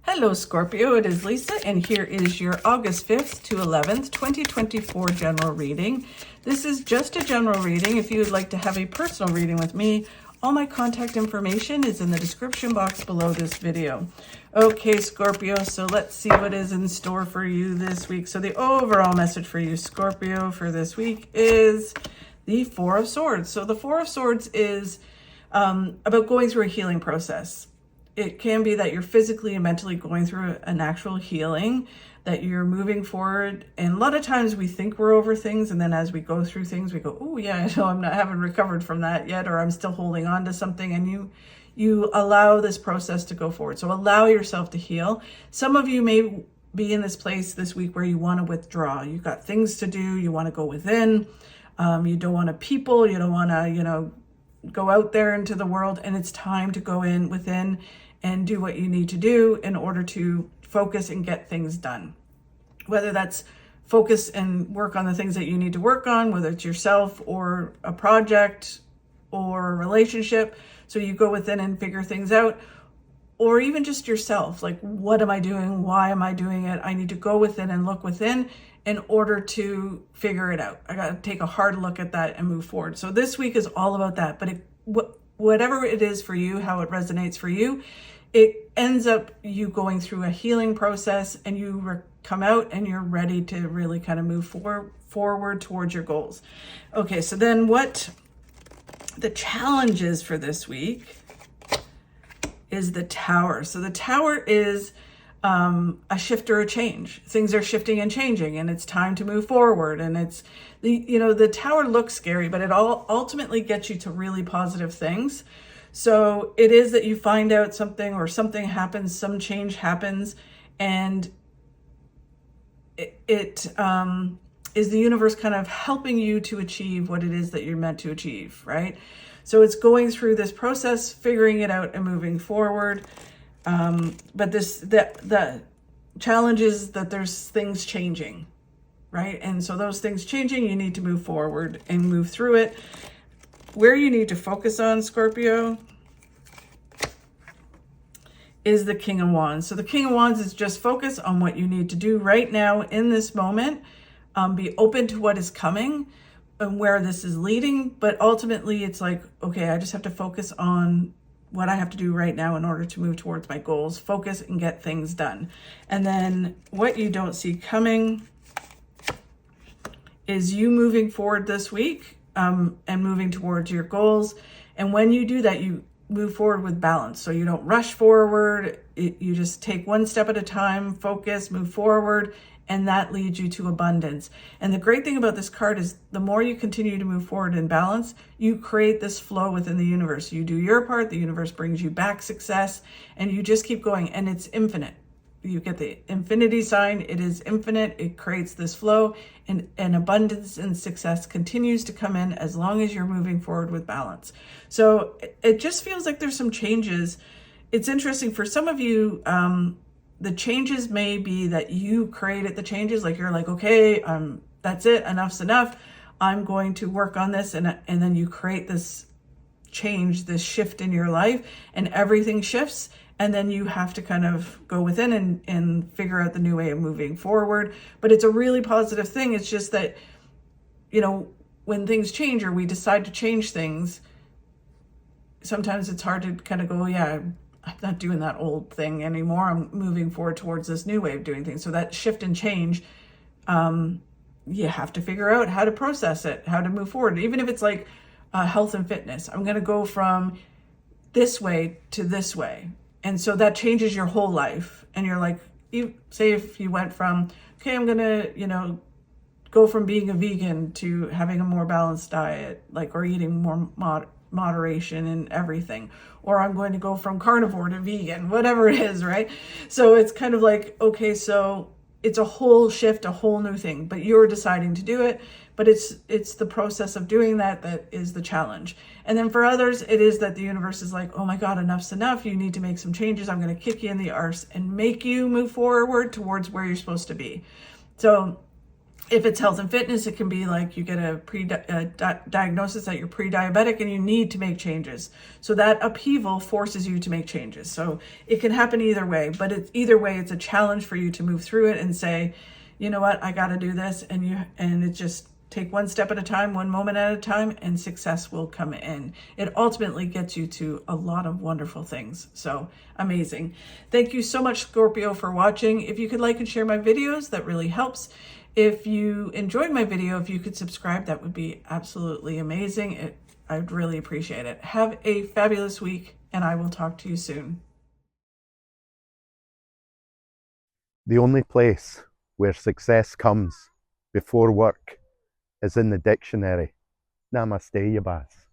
Hello, Scorpio. It is Lisa, and here is your August 5th to 11th, 2024 general reading. This is just a general reading. If you would like to have a personal reading with me, all my contact information is in the description box below this video. Okay, Scorpio, so let's see what is in store for you this week. So the overall message for you, Scorpio, for this week is the Four of Swords. So the Four of Swords is about going through a healing process. It can be that you're physically and mentally going through an actual healing, that you're moving forward. And a lot of times we think we're over things, and then as we go through things, we go, oh yeah, I know I haven't recovered from that yet, or I'm still holding on to something. And you allow this process to go forward. So allow yourself to heal. Some of you may be in this place this week where you want to withdraw. You've got things to do. You want to go within. You don't want to people. You don't want to, go out there into the world, and it's time to go in within and do what you need to do in order to focus and get things done. Whether that's focus and work on the things that you need to work on, whether it's yourself or a project or a relationship. So you go within and figure things out, or even just yourself. Like, what am I doing? Why am I doing it? I need to go within and look within in order to figure it out. I got to take a hard look at that and move forward. So this week is all about that. But whatever it is for you, how it resonates for you, it ends up you going through a healing process, and you come out and you're ready to really kind of move forward towards your goals. Okay, so then what the challenge is for this week is the Tower. So the Tower is a shift or a change. Things are shifting and changing, and it's time to move forward. And it's the Tower looks scary, but it all ultimately gets you to really positive things. So it is that you find out something, or something happens, some change happens, and it is the universe kind of helping you to achieve what it is that you're meant to achieve, right? So it's going through this process, figuring it out and moving forward. But the challenge is that there's things changing, right? And so those things changing, you need to move forward and move through it. Where you need to focus on, Scorpio, is the King of Wands. So the King of Wands is just focus on what you need to do right now in this moment. Be open to what is coming and where this is leading. But ultimately, it's like, okay, I just have to focus on what I have to do right now in order to move towards my goals. Focus and get things done. And then what you don't see coming is you moving forward this week. And moving towards your goals. And when you do that, you move forward with balance. So you don't rush forward. You just take one step at a time, focus, move forward, and that leads you to abundance. And the great thing about this card is the more you continue to move forward in balance, you create this flow within the universe. You do your part, the universe brings you back success, and you just keep going, and it's infinite. You get the infinity sign. It is infinite. It creates this flow, and abundance and success continues to come in as long as you're moving forward with balance. So it just feels like there's some changes. It's interesting for some of you. The changes may be that you created the changes. Like you're like, okay, that's it. Enough's enough. I'm going to work on this. And then you create this change, this shift in your life, and everything shifts. And then you have to kind of go within and figure out the new way of moving forward. But it's a really positive thing. It's just that, when things change or we decide to change things, sometimes it's hard to kind of go, yeah, I'm not doing that old thing anymore. I'm moving forward towards this new way of doing things. So that shift and change, you have to figure out how to process it, how to move forward. Even if it's like health and fitness, I'm going to go from this way to this way. And so that changes your whole life. And you're like, say if you went from, okay, I'm going to, go from being a vegan to having a more balanced diet, or eating more moderation in everything. Or I'm going to go from carnivore to vegan, whatever it is, right? So it's kind of like, okay, so it's a whole shift, a whole new thing, but you're deciding to do it. But it's the process of doing that is the challenge. And then for others, it is that the universe is like, oh my God, enough's enough. You need to make some changes. I'm going to kick you in the arse and make you move forward towards where you're supposed to be. So If it's health and fitness, it can be like you get a diagnosis that you're pre-diabetic and you need to make changes. So that upheaval forces you to make changes. So it can happen either way, but either way, it's a challenge for you to move through it and say, you know what, I got to do this. And it just take one step at a time, one moment at a time, and success will come in. It ultimately gets you to a lot of wonderful things. So amazing. Thank you so much, Scorpio, for watching. If you could like and share my videos, that really helps. If you enjoyed my video, if you could subscribe, that would be absolutely amazing. I'd really appreciate it. Have a fabulous week, and I will talk to you soon. The only place where success comes before work is in the dictionary. Namaste, Yabas.